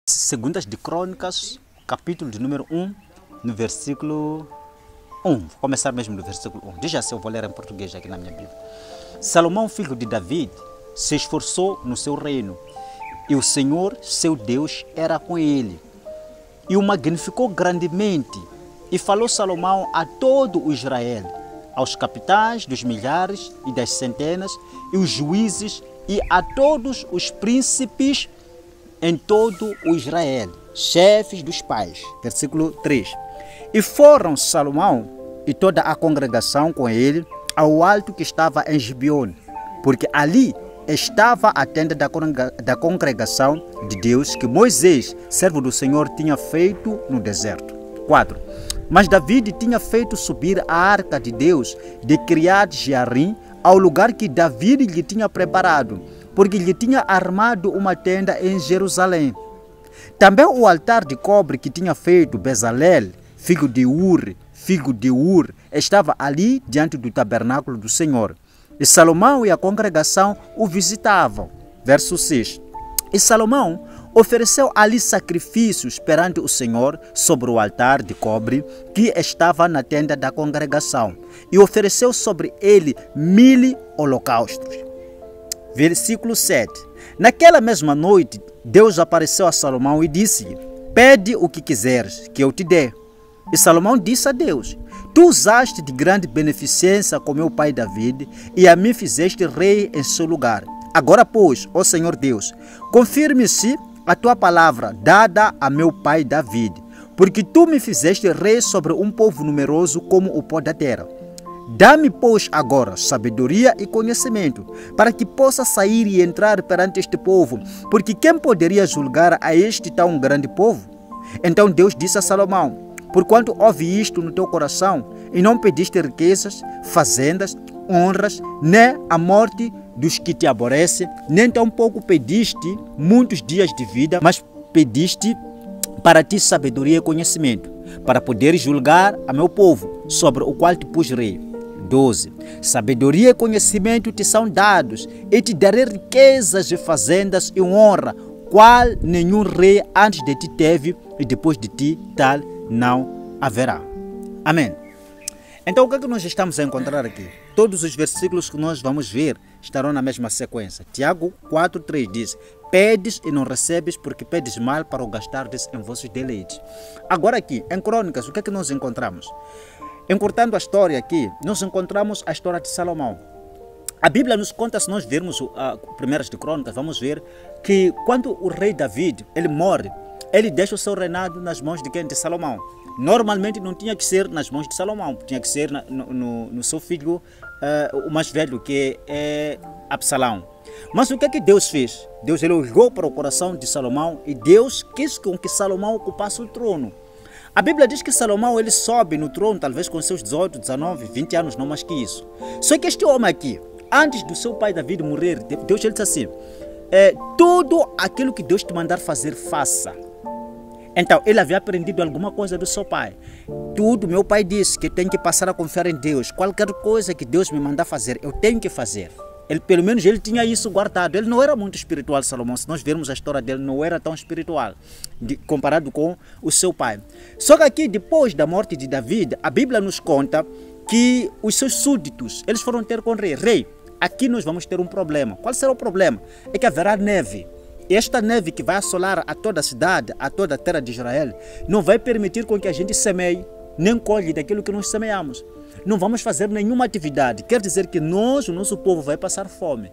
Segundas de Crônicas, capítulo de número 1, no versículo 1. Vou começar mesmo no versículo 1. Diz assim, eu vou ler em português aqui na minha Bíblia. Salomão, filho de David, se esforçou no seu reino, e o Senhor, seu Deus, era com ele, e o magnificou grandemente. E falou Salomão a todo o Israel, aos capitães dos milhares e das centenas, e os juízes, e a todos os príncipes em todo o Israel, chefes dos pais. Versículo 3. E foram Salomão e toda a congregação com ele ao alto que estava em Gibeon, porque ali estava a tenda da congregação de Deus que Moisés, servo do Senhor, tinha feito no deserto. 4. Mas David tinha feito subir a arca de Deus de Criat Jearim ao lugar que David lhe tinha preparado, porque lhe tinha armado uma tenda em Jerusalém. Também o altar de cobre que tinha feito Bezalel, filho de Ur, estava ali diante do tabernáculo do Senhor. E Salomão e a congregação o visitavam. Verso 6. E Salomão ofereceu ali sacrifícios perante o Senhor sobre o altar de cobre que estava na tenda da congregação, e ofereceu sobre ele 1000 holocaustos. Versículo 7. Naquela mesma noite, Deus apareceu a Salomão e disse-lhe: pede o que quiseres, que eu te dê. E Salomão disse a Deus: tu usaste de grande beneficência com meu pai David, e a mim fizeste rei em seu lugar. Agora, pois, ó Senhor Deus, confirme-se a tua palavra dada a meu pai David, porque tu me fizeste rei sobre um povo numeroso como o pó da terra. Dá-me, pois, agora sabedoria e conhecimento, para que possa sair e entrar perante este povo, porque quem poderia julgar a este tão grande povo? Então Deus disse a Salomão: porquanto ouvi isto no teu coração, e não pediste riquezas, fazendas, honras, nem a morte dos que te aborrecem, nem tampouco pediste muitos dias de vida, mas pediste para ti sabedoria e conhecimento, para poderes julgar a meu povo, sobre o qual te pus rei. 12. Sabedoria e conhecimento te são dados, e te darei riquezas e fazendas e honra, qual nenhum rei antes de ti teve, e depois de ti tal não haverá. Amém. Então, o que é que nós estamos a encontrar aqui? Todos os versículos que nós vamos ver estarão na mesma sequência. Tiago 4:3 diz: pedes e não recebes, porque pedes mal para o gastardes em vossos deleites. Agora aqui, em Crônicas, o que é que nós encontramos? Encurtando a história aqui, nós encontramos a história de Salomão. A Bíblia nos conta, se nós vermos Primeiras de Crônicas, vamos ver que quando o rei David ele morre, ele deixa o seu reinado nas mãos de quem? De Salomão. Normalmente não tinha que ser nas mãos de Salomão, tinha que ser no seu filho, o mais velho, que é Absalão. Mas o que é que Deus fez? Deus ele olhou para o coração de Salomão e Deus quis com que Salomão ocupasse o trono. A Bíblia diz que Salomão ele sobe no trono talvez com seus 18, 19, 20 anos, não mais que isso. Só que este homem aqui, antes do seu pai David morrer, Deus ele disse assim: tudo aquilo que Deus te mandar fazer, faça. Então, ele havia aprendido alguma coisa do seu pai. Tudo, meu pai disse que eu tenho que passar a confiar em Deus. Qualquer coisa que Deus me mandar fazer, eu tenho que fazer. Ele, pelo menos ele tinha isso guardado. Ele não era muito espiritual, Salomão. Se nós vermos a história dele, não era tão espiritual comparado com o seu pai. Só que aqui, depois da morte de David, a Bíblia nos conta que os seus súditos, eles foram ter com o rei. Rei, aqui nós vamos ter um problema. Qual será o problema? É que haverá neve. Esta neve que vai assolar a toda a cidade, a toda a terra de Israel, não vai permitir com que a gente semeie, nem colhe daquilo que nós semeamos. Não vamos fazer nenhuma atividade. Quer dizer que nós, o nosso povo, vai passar fome.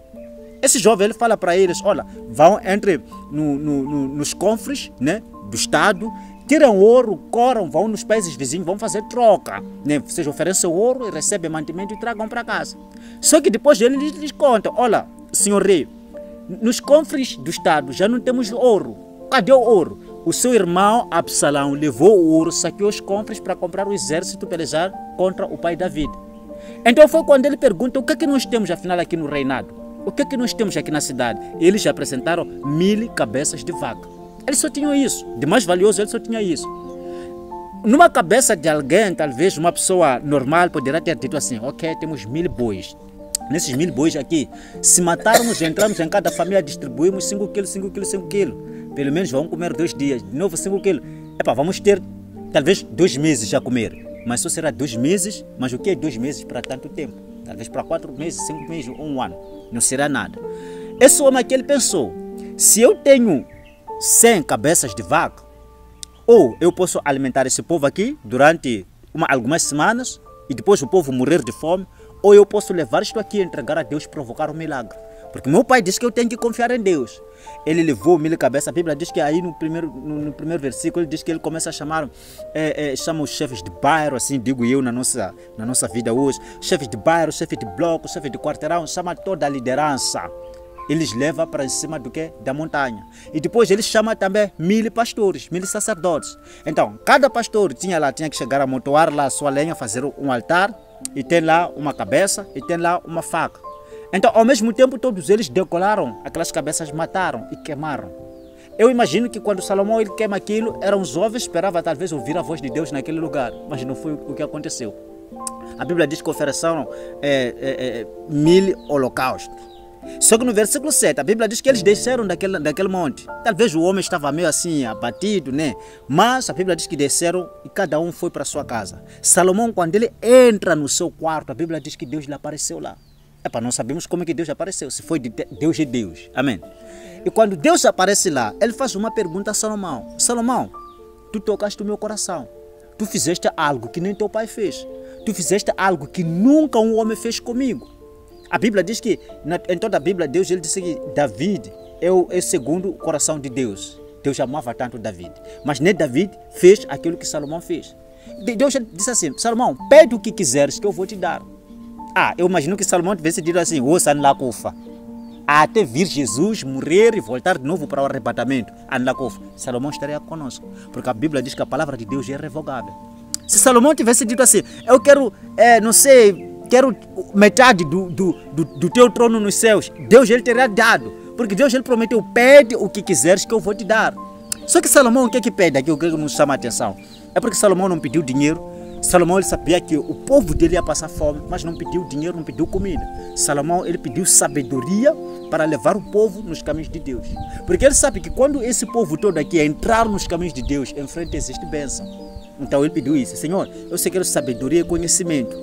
Esse jovem, ele fala para eles: olha, vão entre nos cofres, né, do Estado, tiram ouro, corram, vão nos países vizinhos, vão fazer troca. Né? Vocês oferecem ouro e recebem mantimento e tragam para casa. Só que depois ele lhes conta: olha, senhor rei, nos cofres do Estado já não temos ouro. Cadê o ouro? O seu irmão Absalão levou o ouro, saqueou os cofres para comprar o exército pelejar contra o pai David. Então foi quando ele pergunta: o que é que nós temos afinal aqui no reinado? O que é que nós temos aqui na cidade? Eles já apresentaram 1000 cabeças de vaca. Eles só tinham isso. De mais valioso, eles só tinham isso. Numa cabeça de alguém, talvez uma pessoa normal poderá ter dito assim: ok, temos 1000 bois. Nesses 1000 bois aqui, se matarmos, entramos em cada família, distribuímos 5 quilos, 5 quilos, 5 quilos. pelo menos vamos comer 2 dias. De novo 5 quilos. Vamos ter talvez 2 meses a comer. Mas só será 2 meses. Mas o que é 2 meses para tanto tempo? Talvez para 4 meses, 5 meses ou 1 ano. Não será nada. Esse homem aqui, ele pensou, se eu tenho 100 cabeças de vaca, ou eu posso alimentar esse povo aqui durante algumas semanas e depois o povo morrer de fome, ou eu posso levar isto aqui e entregar a Deus e provocar um milagre. Porque meu pai disse que eu tenho que confiar em Deus. Ele levou 1000 cabeças. A Bíblia diz que aí no primeiro versículo, ele diz que ele começa a chamar, chama os chefes de bairro, assim digo eu na nossa vida hoje, chefes de bairro, chefes de bloco, chefes de quarteirão, chama toda a liderança. Eles levam para cima do que? Da montanha. E depois ele chama também 1000 pastores, 1000 sacerdotes. Então, cada pastor tinha que chegar a amontoar lá a sua lenha, fazer um altar, e tem lá uma cabeça, e tem lá uma faca. Então, ao mesmo tempo, todos eles decolaram, aquelas cabeças mataram e queimaram. Eu imagino que quando Salomão ele queima aquilo, eram jovens, esperava talvez ouvir a voz de Deus naquele lugar, mas não foi o que aconteceu. A Bíblia diz que ofereceram 1000 holocaustos. Só que no versículo 7, a Bíblia diz que eles desceram daquele monte. Talvez o homem estava meio assim, abatido, né? Mas a Bíblia diz que desceram e cada um foi para sua casa. Salomão, quando ele entra no seu quarto, a Bíblia diz que Deus lhe apareceu lá. Não sabemos como é que Deus apareceu, se foi Deus é Deus. Amém. E quando Deus aparece lá, ele faz uma pergunta a Salomão. Salomão, tu tocaste o meu coração. Tu fizeste algo que nem teu pai fez. Tu fizeste algo que nunca um homem fez comigo. A Bíblia diz que, em toda a Bíblia, Deus ele disse que David é segundo o coração de Deus. Deus amava tanto David. Mas nem David fez aquilo que Salomão fez. Deus disse assim, Salomão, pede o que quiseres que eu vou te dar. Eu imagino que Salomão tivesse dito assim, até vir Jesus morrer e voltar de novo para o arrebatamento. Salomão estaria conosco. Porque a Bíblia diz que a palavra de Deus é irrevogável. Se Salomão tivesse dito assim, eu quero, quero metade do teu trono nos céus, Deus ele teria dado. Porque Deus ele prometeu, pede o que quiseres que eu vou te dar. Só que Salomão, o que é que pede aqui? O que nos chama a atenção? É porque Salomão não pediu dinheiro. Salomão ele sabia que o povo dele ia passar fome, mas não pediu dinheiro, não pediu comida. Salomão ele pediu sabedoria para levar o povo nos caminhos de Deus. Porque ele sabe que quando esse povo todo aqui entrar nos caminhos de Deus, em frente existe bênção. Então ele pediu isso, Senhor, eu sei que quero sabedoria e conhecimento,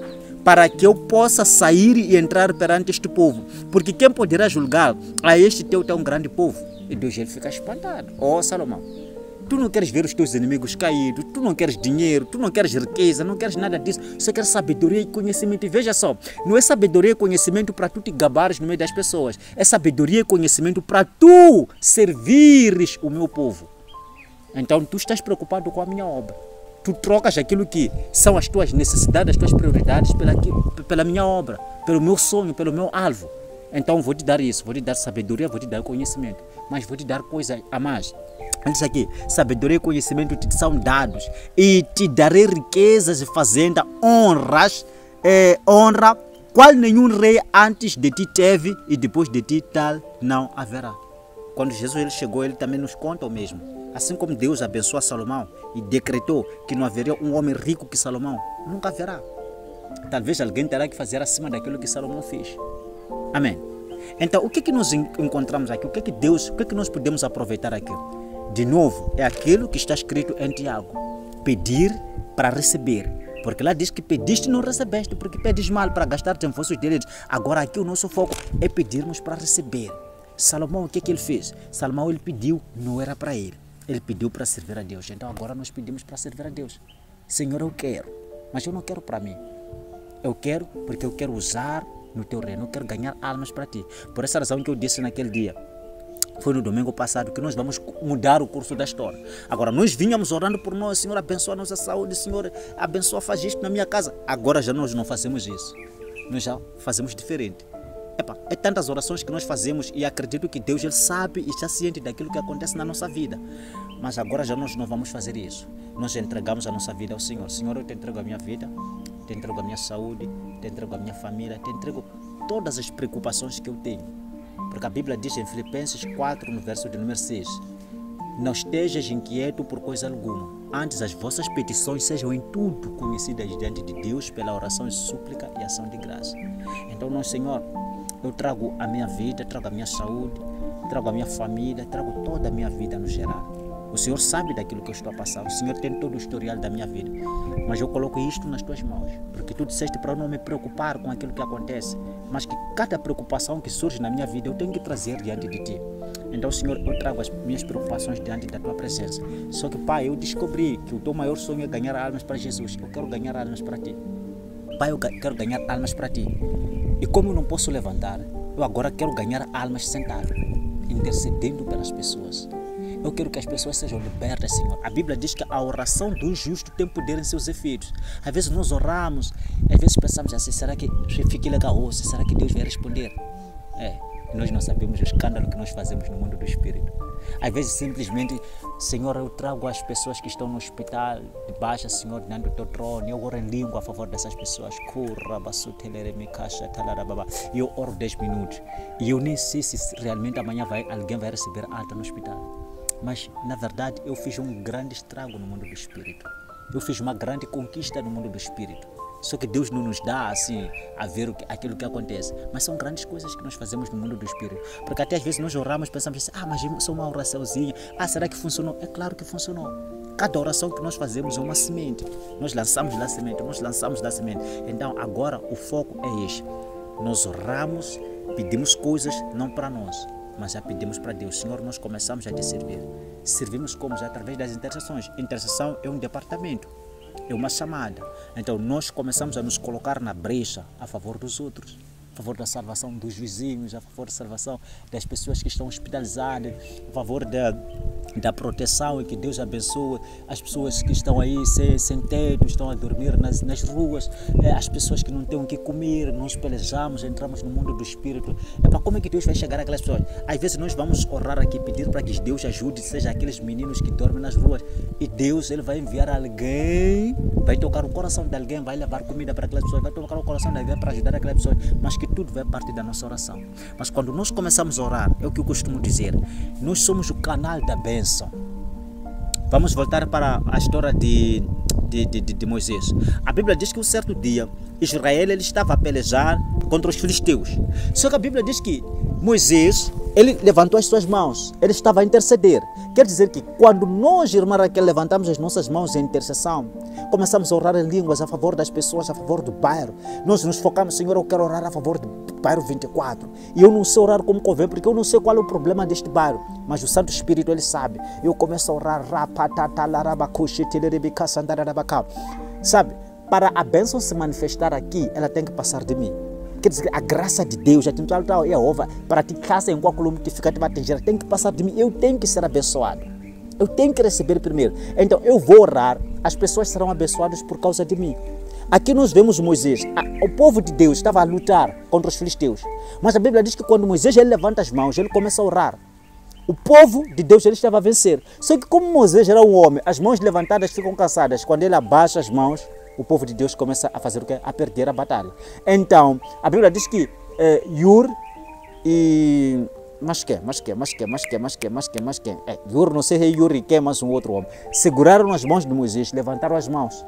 para que eu possa sair e entrar perante este povo. Porque quem poderá julgar a este tão grande povo? E Deus ele fica espantado. Salomão, tu não queres ver os teus inimigos caídos, tu não queres dinheiro, tu não queres riqueza, não queres nada disso, você quer sabedoria e conhecimento. E veja só, não é sabedoria e conhecimento para tu te gabares no meio das pessoas, é sabedoria e conhecimento para tu servires o meu povo. Então tu estás preocupado com a minha obra. Tu trocas aquilo que são as tuas necessidades, as tuas prioridades pela minha obra, pelo meu sonho, pelo meu alvo. Então vou te dar isso, vou te dar sabedoria, vou te dar conhecimento, mas vou te dar coisa a mais. Diz aqui, sabedoria e conhecimento te são dados e te darei riquezas e fazenda, honra, qual nenhum rei antes de ti teve e depois de ti tal não haverá. Quando Jesus ele chegou, ele também nos conta o mesmo. Assim como Deus abençoou Salomão e decretou que não haveria um homem rico que Salomão, nunca haverá. Talvez alguém terá que fazer acima daquilo que Salomão fez. Amém. Então, o que nós encontramos aqui? O que nós podemos aproveitar aqui? De novo, é aquilo que está escrito em Tiago. Pedir para receber. Porque lá diz que pediste e não recebeste, porque pedes mal para gastar em vossos direitos. Agora aqui o nosso foco é pedirmos para receber. Salomão, o que ele fez? Salomão ele pediu, não era para ele. Ele pediu para servir a Deus. Então agora nós pedimos para servir a Deus. Senhor, eu quero, mas eu não quero para mim. Eu quero porque eu quero usar no teu reino. Eu quero ganhar almas para ti. Por essa razão que eu disse naquele dia, foi no domingo passado, que nós vamos mudar o curso da história. Agora, nós vinhamos orando por nós, Senhor, abençoa a nossa saúde, Senhor, abençoa, faz isto na minha casa. Agora já nós não fazemos isso. Nós já fazemos diferente. É tantas orações que nós fazemos e acredito que Deus ele sabe e está ciente daquilo que acontece na nossa vida. Mas agora já nós não vamos fazer isso. Nós entregamos a nossa vida ao Senhor. Senhor, eu te entrego a minha vida, te entrego a minha saúde, te entrego a minha família, te entrego todas as preocupações que eu tenho. Porque a Bíblia diz em Filipenses 4, no verso de número 6, não estejas inquieto por coisa alguma, antes as vossas petições sejam em tudo conhecidas diante de Deus pela oração e súplica e ação de graça. Então, Senhor, eu trago a minha vida, trago a minha saúde, trago a minha família, trago toda a minha vida no geral. O Senhor sabe daquilo que eu estou a passar, o Senhor tem todo o historial da minha vida, mas eu coloco isto nas tuas mãos, porque tu disseste para eu não me preocupar com aquilo que acontece, mas que cada preocupação que surge na minha vida eu tenho que trazer diante de ti. Então, Senhor, eu trago as minhas preocupações diante da tua presença. Só que, Pai, eu descobri que o teu maior sonho é ganhar almas para Jesus. Eu quero ganhar almas para ti. Pai, eu quero ganhar almas para ti. E como eu não posso levantar, eu agora quero ganhar almas sentado, intercedendo pelas pessoas. Eu quero que as pessoas sejam libertas, Senhor. A Bíblia diz que a oração do justo tem poder em seus efeitos. Às vezes nós oramos, às vezes pensamos assim, será que fique legal hoje? Será que Deus vai responder? Nós não sabemos o escândalo que nós fazemos no mundo do Espírito. Às vezes simplesmente, Senhor, eu trago as pessoas que estão no hospital, debaixo, Senhor, diante do teu trono, e eu oro em língua a favor dessas pessoas. E eu oro 10 minutos. E eu nem sei se realmente amanhã alguém vai receber alta no hospital. Mas, na verdade, eu fiz um grande estrago no mundo do Espírito. Eu fiz uma grande conquista no mundo do Espírito. Só que Deus não nos dá assim a ver aquilo que acontece. Mas são grandes coisas que nós fazemos no mundo do Espírito. Porque até às vezes nós oramos e pensamos assim, mas só uma oraçãozinha. Será que funcionou? É claro que funcionou. Cada oração que nós fazemos é uma semente. Nós lançamos lá semente, nós lançamos lá semente. Então agora o foco é este. Nós oramos, pedimos coisas não para nós, mas já pedimos para Deus. Senhor, nós começamos a te servir. Servimos como? Já através das intercessões. Intercessão é um departamento, é uma chamada. Então nós começamos a nos colocar na brecha a favor dos outros, a favor da salvação dos vizinhos, a favor da salvação das pessoas que estão hospitalizadas, a favor da proteção, e que Deus abençoe as pessoas que estão aí sem teto, estão a dormir nas ruas, as pessoas que não têm o que comer. Nós pelejamos, entramos no mundo do Espírito. Como é que Deus vai chegar àquelas pessoas? Às vezes nós vamos orar aqui, pedir para que Deus ajude, seja aqueles meninos que dormem nas ruas, e Deus ele vai enviar alguém, vai tocar o coração de alguém, vai levar comida para aquelas pessoas, vai tocar o coração de alguém para ajudar aquelas pessoas, mas que tudo vai partir da nossa oração. Mas quando nós começamos a orar, é o que eu costumo dizer, nós somos o canal da bênção. Vamos voltar para a história de Moisés. A Bíblia diz que um certo dia Israel ele estava a pelejar contra os filisteus. Só que a Bíblia diz que Moisés ele levantou as suas mãos, ele estava a interceder. Quer dizer que quando nós, irmã Raquel, levantamos as nossas mãos em intercessão, começamos a orar em línguas a favor das pessoas, a favor do bairro. Nós nos focamos, Senhor, eu quero orar a favor do bairro 24. E eu não sei orar como convém, porque eu não sei qual é o problema deste bairro. Mas o Santo Espírito, ele sabe. Eu começo a orar, sabe? Para a bênção se manifestar aqui, ela tem que passar de mim. Quer dizer, a graça de Deus, para ti casa em qual coluna que fica te atingir, tem que passar de mim. Eu tenho que ser abençoado. Eu tenho que receber primeiro. Então eu vou orar, as pessoas serão abençoadas por causa de mim. Aqui nós vemos Moisés, o povo de Deus estava a lutar contra os filisteus. Mas a Bíblia diz que quando Moisés ele levanta as mãos, ele começa a orar. O povo de Deus ele estava a vencer. Só que como Moisés era um homem, as mãos levantadas ficam cansadas. Quando ele abaixa as mãos, o povo de Deus começa a fazer o quê? A perder a batalha. Então, a Bíblia diz que Yur e... Mas quem? Yur, não sei se é Yur e quem, mas um outro homem. Seguraram as mãos de Moisés, levantaram as mãos.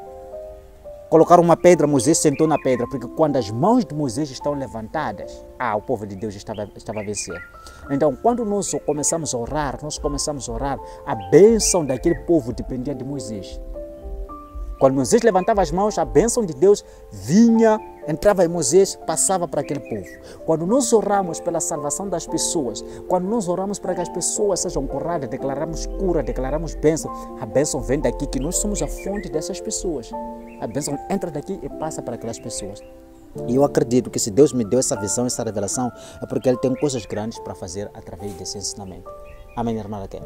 Colocaram uma pedra, Moisés sentou na pedra, porque quando as mãos de Moisés estão levantadas, o povo de Deus estava a vencer. Então, quando nós começamos a orar, a bênção daquele povo dependia de Moisés. Quando Moisés levantava as mãos, a bênção de Deus vinha, entrava em Moisés, passava para aquele povo. Quando nós oramos pela salvação das pessoas, quando nós oramos para que as pessoas sejam curadas, declaramos cura, declaramos bênção, a bênção vem daqui, que nós somos a fonte dessas pessoas. A bênção entra daqui e passa para aquelas pessoas. E eu acredito que se Deus me deu essa visão, essa revelação, é porque Ele tem coisas grandes para fazer através desse ensinamento. Amém, irmã Raquel?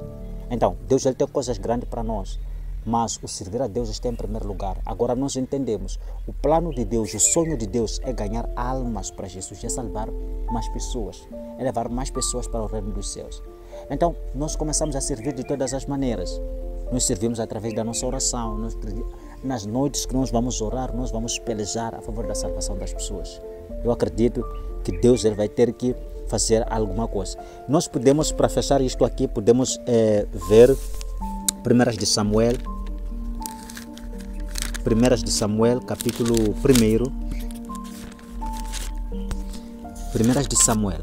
Então, Deus ele tem coisas grandes para nós. Mas o servir a Deus está em primeiro lugar. Agora nós entendemos, o plano de Deus, o sonho de Deus é ganhar almas para Jesus, é salvar mais pessoas, é levar mais pessoas para o reino dos céus. Então nós começamos a servir de todas as maneiras. Nós servimos através da nossa oração, nas noites que nós vamos orar, nós vamos pelejar a favor da salvação das pessoas. Eu acredito que Deus ele vai ter que fazer alguma coisa. Nós podemos, para fechar isto aqui, podemos ver 1 de Samuel, capítulo 1. 1 de Samuel,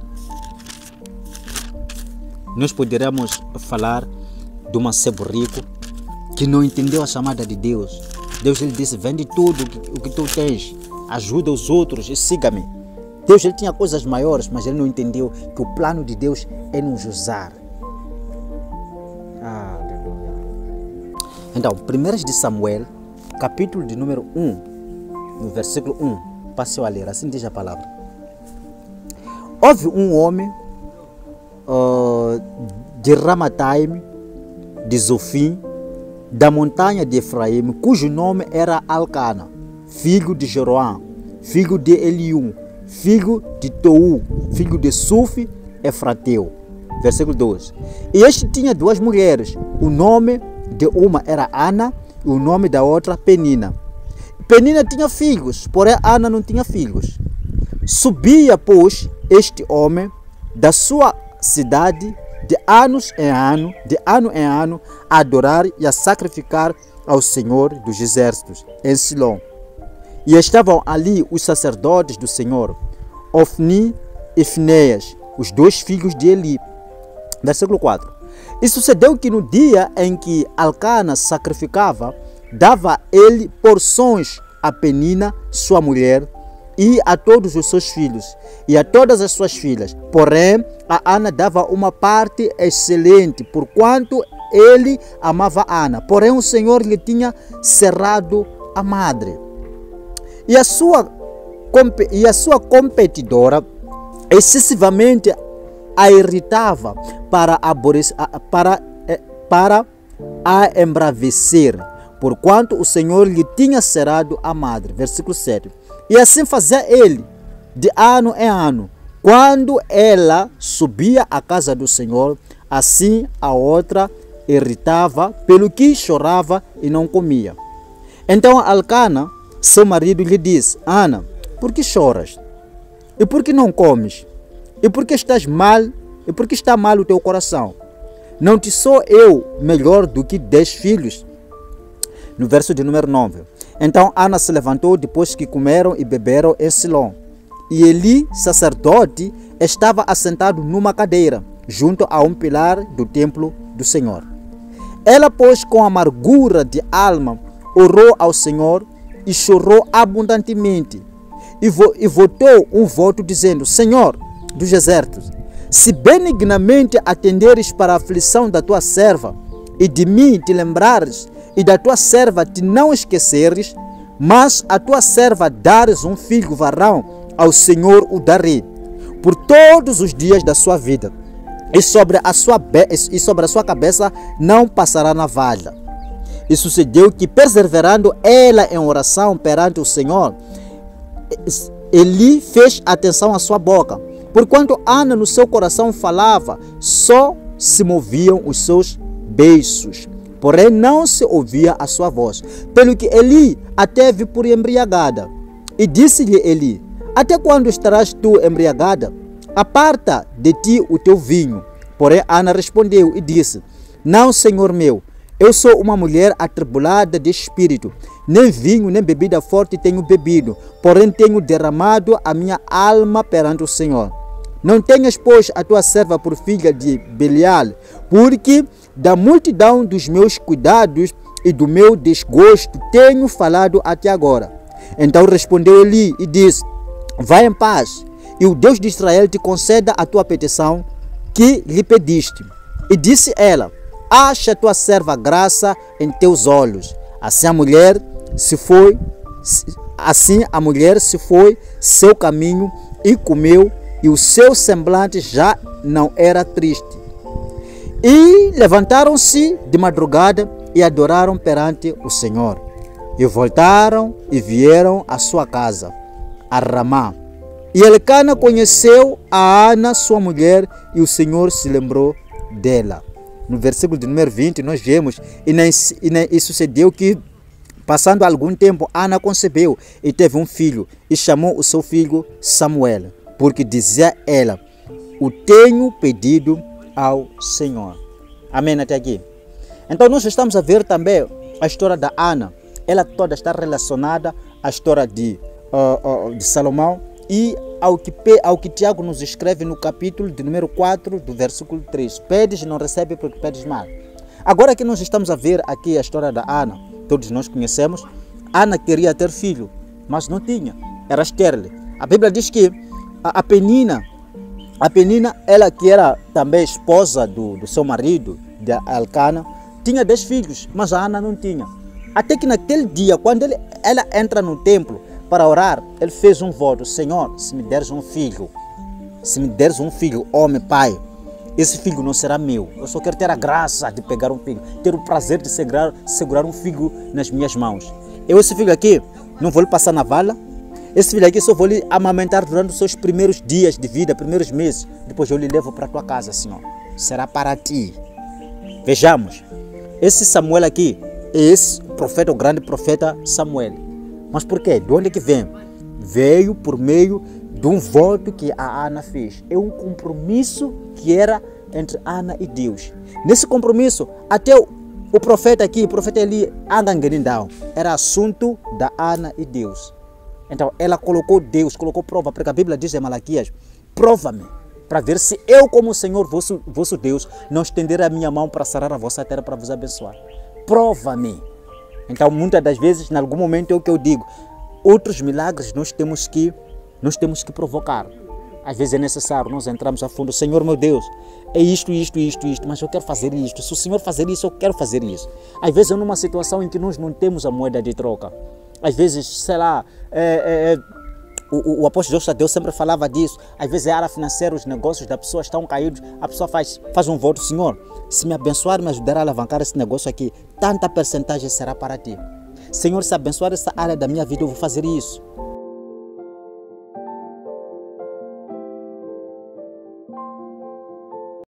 nós poderemos falar de um mancebo rico que não entendeu a chamada de Deus. Deus lhe disse: vende tudo o que tu tens, ajuda os outros e siga-me. Deus, ele tinha coisas maiores, mas ele não entendeu que o plano de Deus é nos usar. Aleluia. Então, 1 de Samuel, capítulo de número 1, no versículo 1, passei a ler, assim diz a palavra. Houve um homem de Ramataim, de Zofim, da montanha de Efraim, cujo nome era Alcana, filho de Jeroão, filho de Eliú, filho de Tou, filho de Sufi, Efrateu. Versículo 12. E este tinha duas mulheres, o nome de uma era Ana e o nome da outra Penina. Penina tinha filhos, porém Ana não tinha filhos. Subia, pois, este homem da sua cidade de ano em ano, a adorar e a sacrificar ao Senhor dos Exércitos em Silom. E estavam ali os sacerdotes do Senhor, Ofni e Finéias, os dois filhos de Eli. Versículo 4. E sucedeu que no dia em que Alcana sacrificava, dava ele porções a Penina, sua mulher, e a todos os seus filhos, e a todas as suas filhas. Porém, a Ana dava uma parte excelente, porquanto ele amava Ana. Porém, o Senhor lhe tinha cerrado a madre. E a sua competidora excessivamente a irritava para a embravecer, porquanto o Senhor lhe tinha cerrado a madre. Versículo 7. E assim fazia ele, de ano em ano. Quando ela subia à casa do Senhor, assim a outra irritava, pelo que chorava e não comia. Então Alcana, seu marido, lhe disse: Ana, por que choras? E por que não comes? E por que estás mal? E por que está mal o teu coração? Não te sou eu melhor do que 10 filhos? No verso de número 9. Então Ana se levantou depois que comeram e beberam em Silom. E Eli, sacerdote, estava assentado numa cadeira, junto a um pilar do templo do Senhor. Ela, pois, com amargura de alma, orou ao Senhor e chorou abundantemente. E votou um voto dizendo: Senhor dos exércitos, se benignamente atenderes para a aflição da tua serva, e de mim te lembrares, e da tua serva te não esqueceres, mas a tua serva dares um filho varão, ao Senhor o darei, por todos os dias da sua vida, e sobre a sua cabeça não passará navalha. E sucedeu que, perseverando ela em oração perante o Senhor, Eli fez atenção à sua boca, porquanto Ana no seu coração falava, só se moviam os seus beiços, porém não se ouvia a sua voz, pelo que Eli a teve por embriagada. E disse-lhe Eli: até quando estarás tu embriagada? Aparta de ti o teu vinho. Porém Ana respondeu e disse: não, Senhor meu, eu sou uma mulher atribulada de espírito, nem vinho nem bebida forte tenho bebido, porém tenho derramado a minha alma perante o Senhor. Não tenhas, pois, a tua serva por filha de Belial, porque da multidão dos meus cuidados e do meu desgosto tenho falado até agora. Então respondeu Eli e disse: vai em paz, e o Deus de Israel te conceda a tua petição que lhe pediste. E disse ela: acha tua serva graça em teus olhos. Assim a mulher se foi seu caminho e comeu, e o seu semblante já não era triste. E levantaram-se de madrugada e adoraram perante o Senhor. E voltaram e vieram à sua casa, a Ramá. E Elcana conheceu a Ana, sua mulher, e o Senhor se lembrou dela. No versículo de número 20 nós vemos, e sucedeu que, passando algum tempo, Ana concebeu e teve um filho, e chamou o seu filho Samuel, porque dizia ela: o tenho pedido ao Senhor. Amém até aqui? Então nós estamos a ver também a história da Ana. Ela toda está relacionada à história de Salomão e ao que Tiago nos escreve no capítulo de número 4, do versículo 3. Pedes e não recebes porque pedes mal. Agora que nós estamos a ver aqui a história da Ana, todos nós conhecemos, Ana queria ter filho, mas não tinha, era estéril. A Bíblia diz que a Penina, ela que era também esposa do seu marido, de Elcana, tinha 10 filhos, mas a Ana não tinha. Até que naquele dia, quando ela entra no templo para orar, ele fez um voto: Senhor, se me deres um filho, homem, pai, esse filho não será meu. Eu só quero ter a graça de pegar um filho, ter o prazer de segurar um filho nas minhas mãos. Esse filho aqui, não vou lhe passar na vala. Esse filho aqui só vou lhe amamentar durante os seus primeiros dias de vida, primeiros meses. Depois eu lhe levo para a tua casa, Senhor. Será para ti. Vejamos. Esse Samuel aqui é esse profeta, o grande profeta Samuel. Mas por quê? De onde é que vem? Veio por meio de um voto que a Ana fez. É um compromisso que era entre Ana e Deus. Nesse compromisso, até o profeta aqui, o profeta Eli, era assunto da Ana e Deus. Então ela colocou Deus, colocou prova, porque a Bíblia diz em Malaquias: prova-me, para ver se eu, como Senhor vosso Deus, não estender a minha mão para sarar a vossa terra, para vos abençoar. Prova-me. Então muitas das vezes, em algum momento é o que eu digo, outros milagres nós temos que provocar. Às vezes é necessário nós entrarmos a fundo: Senhor meu Deus, é isto, mas eu quero fazer isto. Se o Senhor fazer isso, eu quero fazer isso. Às vezes é numa situação em que nós não temos a moeda de troca. Às vezes, sei lá, o apóstolo Tadeu sempre falava disso. Às vezes é área financeira, os negócios das pessoas estão caídos. A pessoa faz um voto: Senhor, se me abençoar, me ajudar a alavancar esse negócio aqui, tanta percentagem será para ti. Senhor, se abençoar essa área da minha vida, eu vou fazer isso.